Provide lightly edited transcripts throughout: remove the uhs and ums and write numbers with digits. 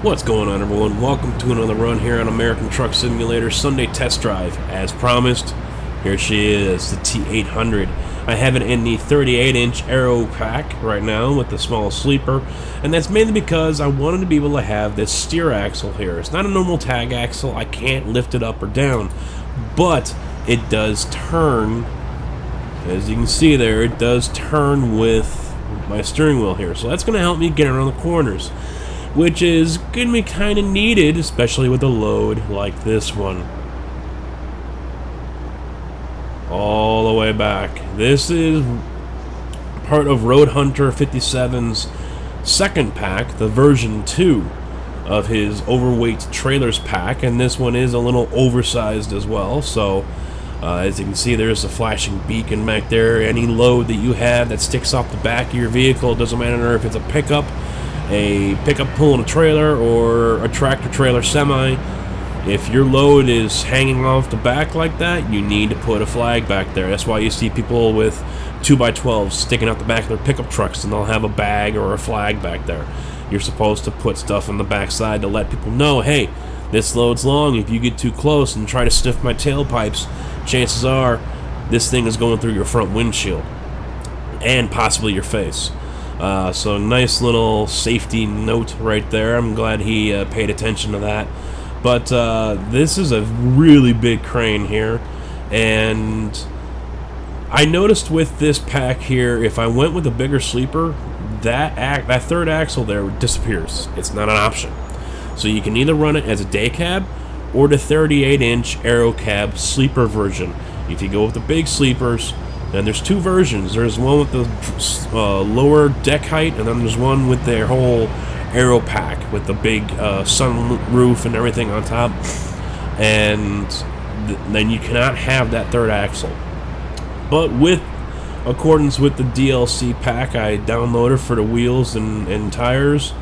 What's going on, everyone? Welcome to another run here on American Truck Simulator Sunday Test Drive. As promised, here she is, the T800. I have it in the 38-inch aero pack right now with the small sleeper, and that's mainly because I wanted to be able to have this steer axle here. It's not a normal tag axle. I can't lift it up or down, but it does turn. As you can see there, it does turn with my steering wheel here, so that's going to help me get around the corners, which is going to be kind of needed, especially with a load like this one. All the way back. This is part of Road Hunter 57's second pack, the version 2 of his overweight trailers pack, and this one is a little oversized as well. So as you can see, there's a flashing beacon back there. Any load that you have that sticks off the back of your vehicle, it doesn't matter if it's a pickup pulling a trailer, or a tractor trailer semi. If your load is hanging off the back like that, you need to put a flag back there. That's why you see people with 2x12s sticking out the back of their pickup trucks, and they'll have a bag or a flag back there. You're supposed to put stuff on the back side to let people know, hey, this load's long. If you get too close and try to sniff my tailpipes, chances are this thing is going through your front windshield and possibly your face. So nice little safety note right there. I'm glad he paid attention to that. But this is a really big crane here, and I noticed with this pack here, if I went with a bigger sleeper, that third axle there disappears. It's not an option. So you can either run it as a day cab or the 38-inch aero cab sleeper version. If you go with the big sleepers, and there's two versions. There's one with the lower deck height, and then there's one with their whole aero pack with the big sunroof and everything on top. And then you cannot have that third axle. But with accordance with the DLC pack I downloaded for the wheels and tires,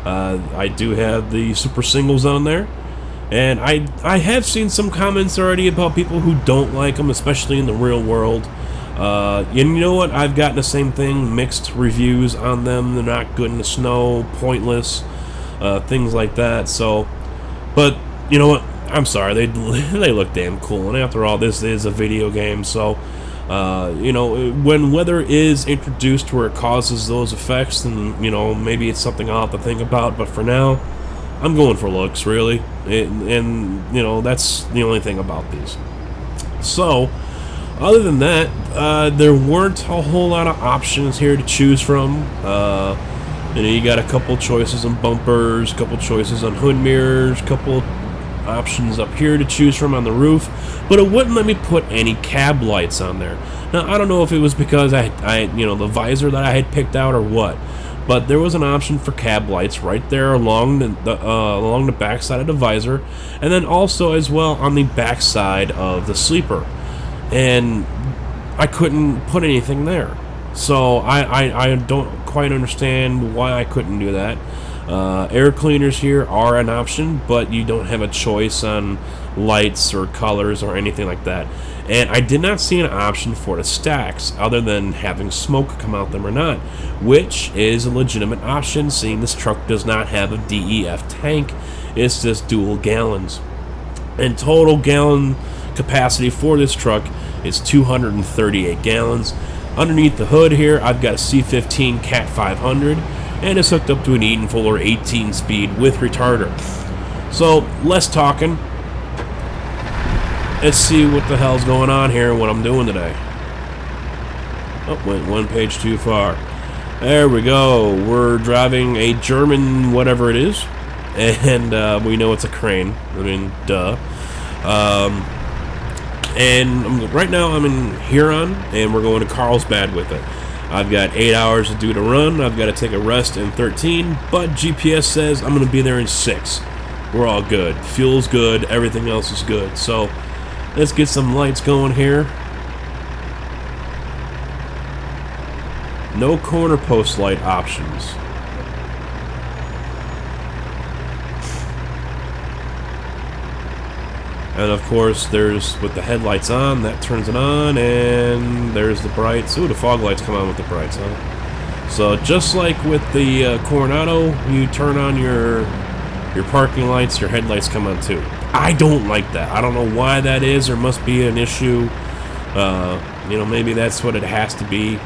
I do have the super singles on there. And I have seen some comments already about people who don't like them, especially in the real world. And you know what? I've gotten the same thing, mixed reviews on them. They're not good in the snow, pointless, things like that. So, but you know what? I'm sorry, they look damn cool. And after all, this is a video game, so you know, when weather is introduced where it causes those effects, then you know, maybe it's something I'll have to think about. But for now, I'm going for looks, really, and you know, that's the only thing about these. So, other than that, there weren't a whole lot of options here to choose from. You know, you got a couple choices on bumpers, a couple choices on hood mirrors, a couple options up here to choose from on the roof, but it wouldn't let me put any cab lights on there. Now, I don't know if it was because I you know, the visor that I had picked out or what, but there was an option for cab lights right there along the back side of the visor, and then also as well on the back side of the sleeper. And I couldn't put anything there, so I don't quite understand why I couldn't do that. Air cleaners here are an option, but you don't have a choice on lights or colors or anything like that. And I did not see an option for the stacks other than having smoke come out them or not, which is a legitimate option, seeing this truck does not have a DEF tank. It's just dual gallons, and total gallon capacity for this truck is 238 gallons. Underneath the hood here, I've got a C15 Cat 500, and it's hooked up to an Eden Fuller 18-speed with retarder. So, less talking. Let's see what the hell's going on here and what I'm doing today. Oh, went one page too far. There we go. We're driving a German whatever it is, and we know it's a crane. I mean, duh. And right now I'm in Huron, and we're going to Carlsbad with it. I've got 8 hours to do the run. I've got to take a rest in 13, but GPS says I'm going to be there in 6. We're all good. Fuel's good. Everything else is good. So let's get some lights going here. No corner post light options. And of course, there's, with the headlights on, that turns it on, and there's the brights. Ooh, the fog lights come on with the brights, huh? So just like with the Coronado, you turn on your your parking lights, your headlights come on too. I don't like that. I don't know why that is. There must be an issue. You know, maybe that's what it has to be.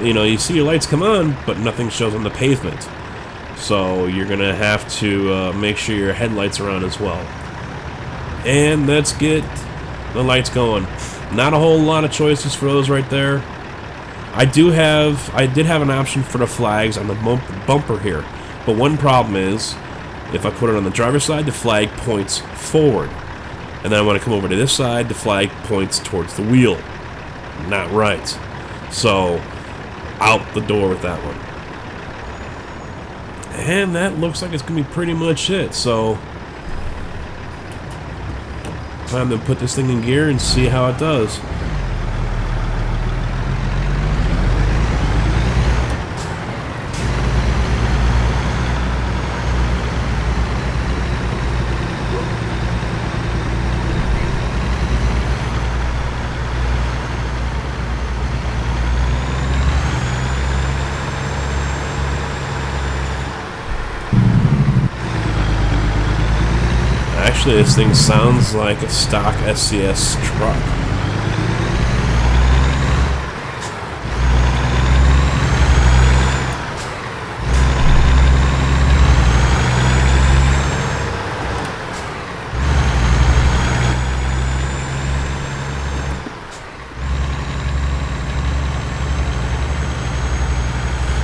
You know, you see your lights come on, but nothing shows on the pavement. So you're going to have to make sure your headlights are on as well. And let's get the lights going. Not a whole lot of choices for those right there. I did have an option for the flags on the bumper here. But one problem is, if I put it on the driver's side, the flag points forward. And then when I come over to this side, the flag points towards the wheel. Not right. So, out the door with that one. And that looks like it's going to be pretty much it. So, time to put this thing in gear and see how it does. Actually, this thing sounds like a stock SCS truck.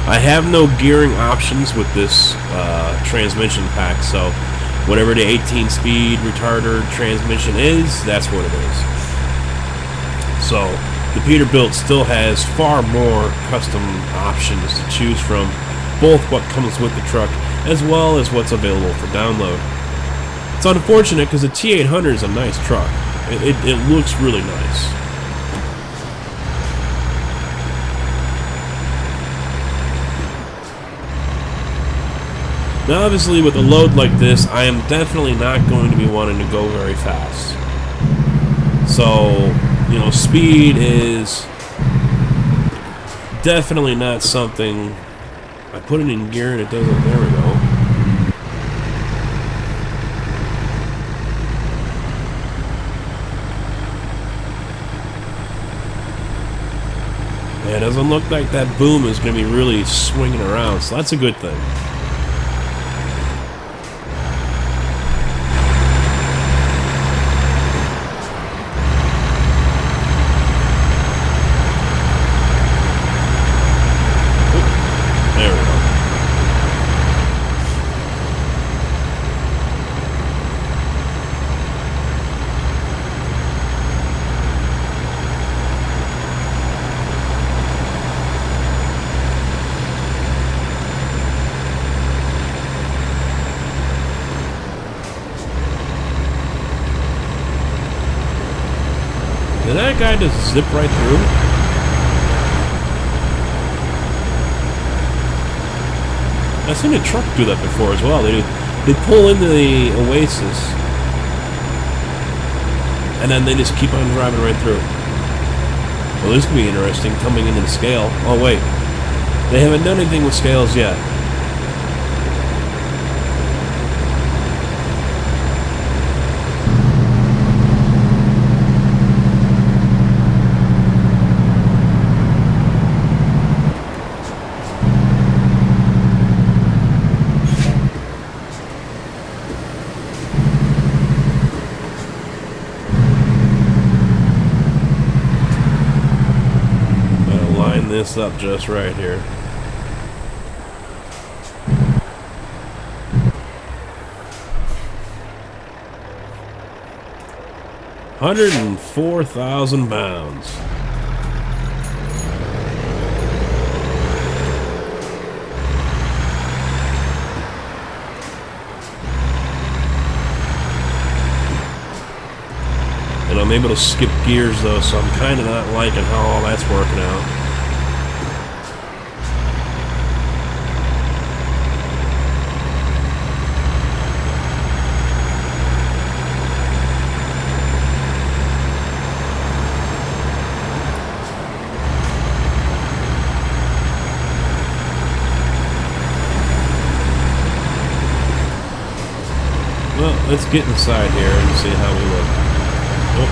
I have no gearing options with this transmission pack, so whatever the 18-speed retarder transmission is, that's what it is. So, the Peterbilt still has far more custom options to choose from, both what comes with the truck, as well as what's available for download. It's unfortunate because the T800 is a nice truck. It looks really nice. Now, obviously, with a load like this, I am definitely not going to be wanting to go very fast. So, you know, speed is definitely not something... I put it in gear and it doesn't... There we go. Yeah, it doesn't look like that boom is going to be really swinging around, so that's a good thing. Did that guy just zip right through? I've seen a truck do that before as well. They pull into the Oasis, and then they just keep on driving right through. Well, this could be interesting, coming into the scale. Oh, wait. They haven't done anything with scales yet. This up just right here. £104,000. And I'm able to skip gears though, so I'm kind of not liking how all that's working out. Well, let's get inside here and see how we look. Oh.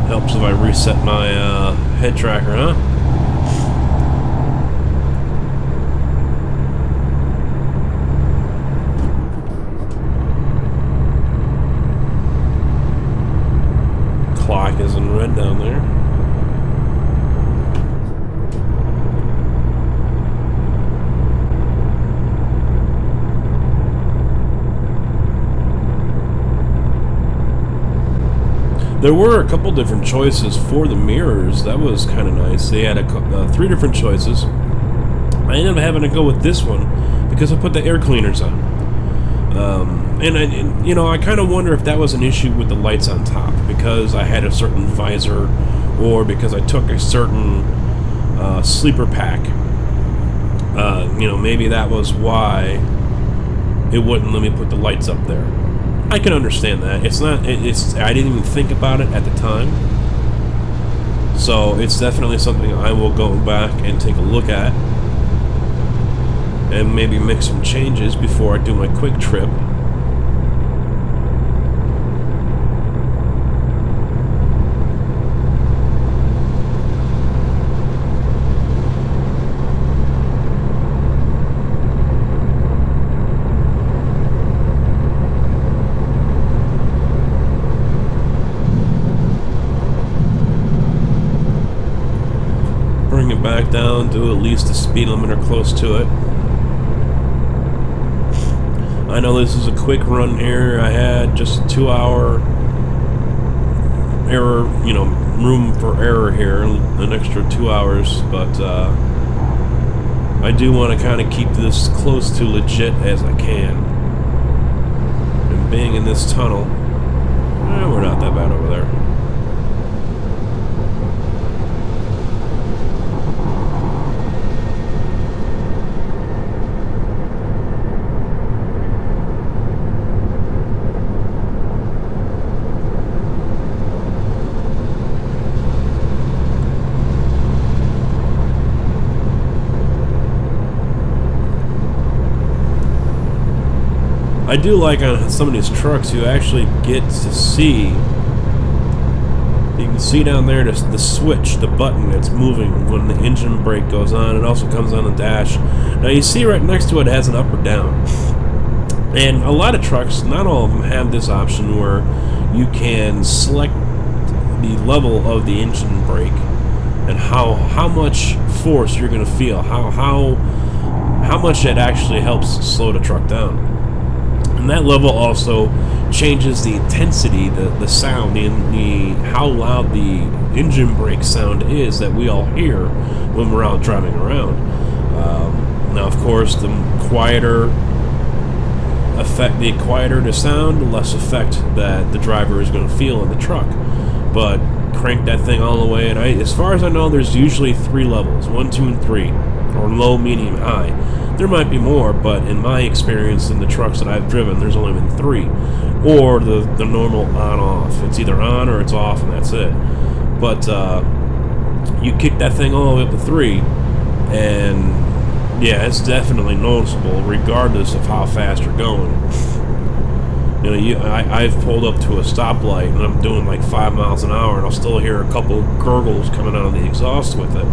Helps if I reset my head tracker, huh? Clock is in red down there. There were a couple different choices for the mirrors. That was kind of nice. They had 3 different choices. I ended up having to go with this one because I put the air cleaners on. I kind of wonder if that was an issue with the lights on top because I had a certain visor, or because I took a certain sleeper pack. Maybe that was why it wouldn't let me put the lights up there. I can understand that. It's not. I didn't even think about it at the time. So it's definitely something I will go back and take a look at, and maybe make some changes before I do my quick trip. Bring it back down to at least the speed limit or close to it. I know this is a quick run here. I had just a 2-hour error, room for error here, an extra 2 hours, but I do want to kind of keep this close to legit as I can. And being in this tunnel, we're not that bad over there. I do like on some of these trucks you actually get to see, you can see down there the switch, the button that's moving when the engine brake goes on. It also comes on the dash. Now you see right next to it has an up or down. And a lot of trucks, not all of them, have this option where you can select the level of the engine brake and how much force you're going to feel, how much it actually helps slow the truck down. And that level also changes the intensity, the sound, and how loud the engine brake sound is that we all hear when we're out driving around. Now, of course, the quieter the sound, the less effect that the driver is going to feel in the truck. But crank that thing all the way, and as far as I know, there's usually 3 levels: 1, 2, and 3, or low, medium, high. There might be more, but in my experience in the trucks that I've driven, there's only been 3. Or the normal on-off. It's either on or it's off, and that's it. But you kick that thing all the way up to 3, and yeah, it's definitely noticeable, regardless of how fast you're going. I've pulled up to a stoplight, and I'm doing like 5 miles an hour, and I'll still hear a couple gurgles coming out of the exhaust with it.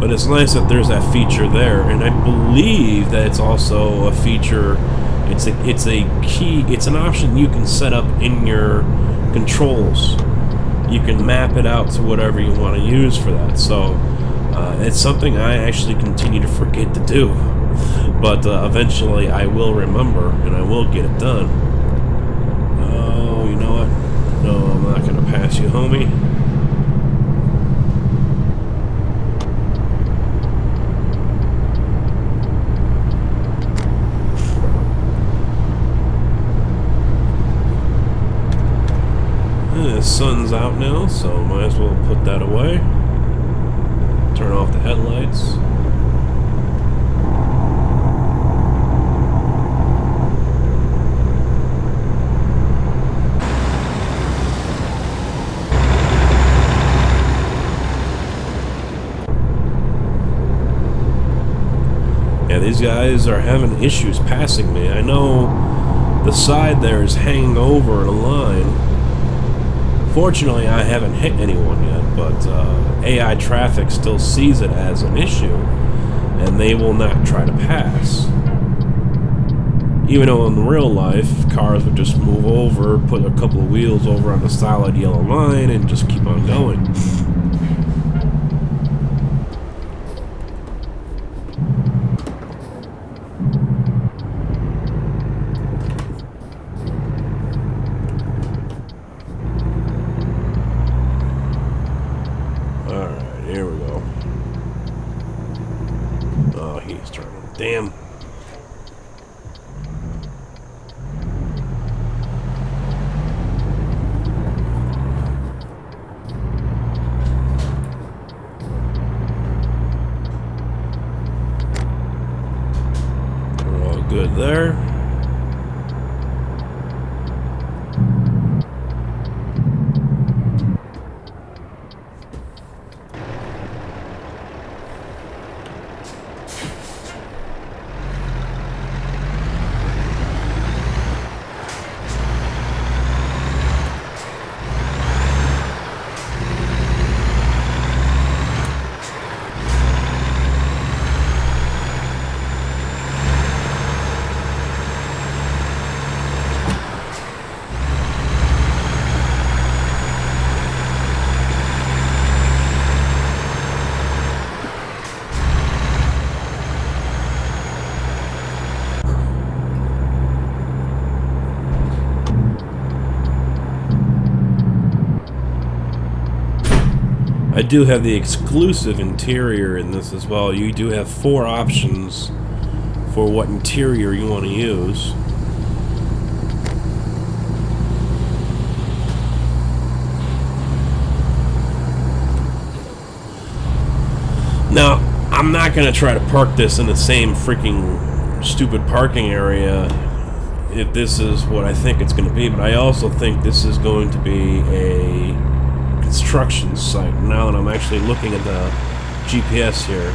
But it's nice that there's that feature there, and I believe that it's also a feature. It's an option you can set up in your controls. You can map it out to whatever you want to use for that. So it's something I actually continue to forget to do, but eventually I will remember and I will get it done. Oh, you know what? No, I'm not gonna pass you, homie. The sun's out now, so might as well put that away. Turn off the headlights. Yeah, these guys are having issues passing me. I know the side there is hanging over in a line. Fortunately, I haven't hit anyone yet, but AI traffic still sees it as an issue, and they will not try to pass. Even though in real life, cars would just move over, put a couple of wheels over on the solid yellow line, and just keep on going. Alright, here we go. Oh, he's turning. Damn. Good there. I do have the exclusive interior in this as well. You do have 4 options for what interior you want to use. Now, I'm not going to try to park this in the same freaking stupid parking area if this is what I think it's going to be, but I also think this is going to be a construction site now that I'm actually looking at the GPS here.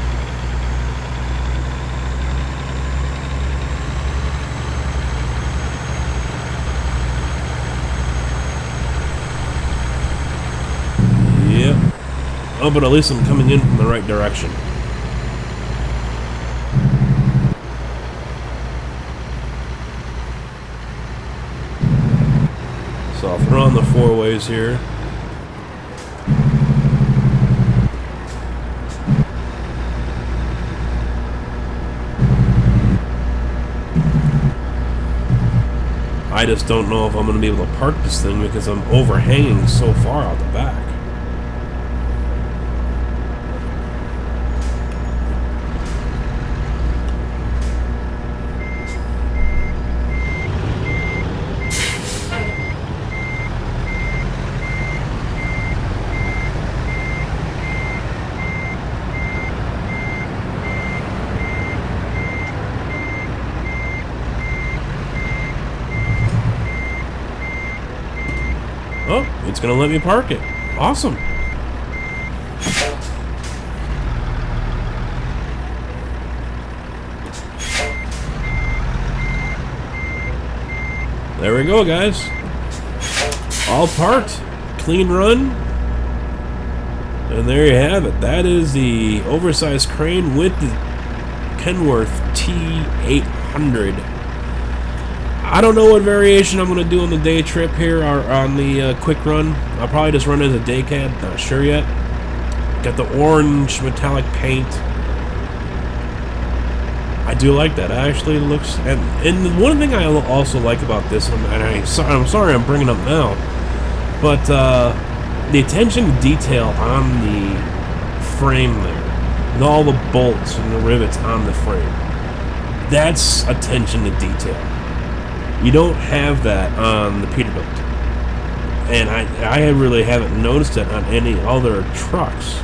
Yep. Oh, but at least I'm coming in from the right direction. So I'll throw on the 4 ways here. I just don't know if I'm going to be able to park this thing because I'm overhanging so far out the back. Oh, it's going to let me park it. Awesome. There we go, guys. All parked. Clean run. And there you have it. That is the oversized crane with the Kenworth T800. I don't know what variation I'm going to do on the day trip here or on the quick run. I'll probably just run it as a day cab, not sure yet. Got the orange metallic paint. I do like that. It actually looks... And one thing I also like about this, and I'm sorry I'm bringing it up now, but the attention to detail on the frame there, and all the bolts and the rivets on the frame, that's attention to detail. You don't have that on the Peterbilt, and I really haven't noticed it on any other trucks.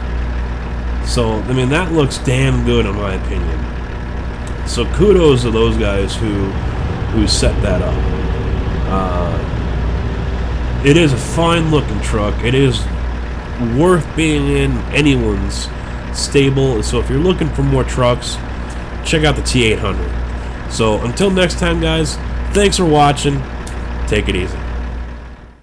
So I mean, that looks damn good in my opinion. So kudos to those guys who set that up. It is a fine looking truck. It is worth being in anyone's stable. So if you're looking for more trucks, check out the T800. So until next time, guys, thanks for watching. Take it easy.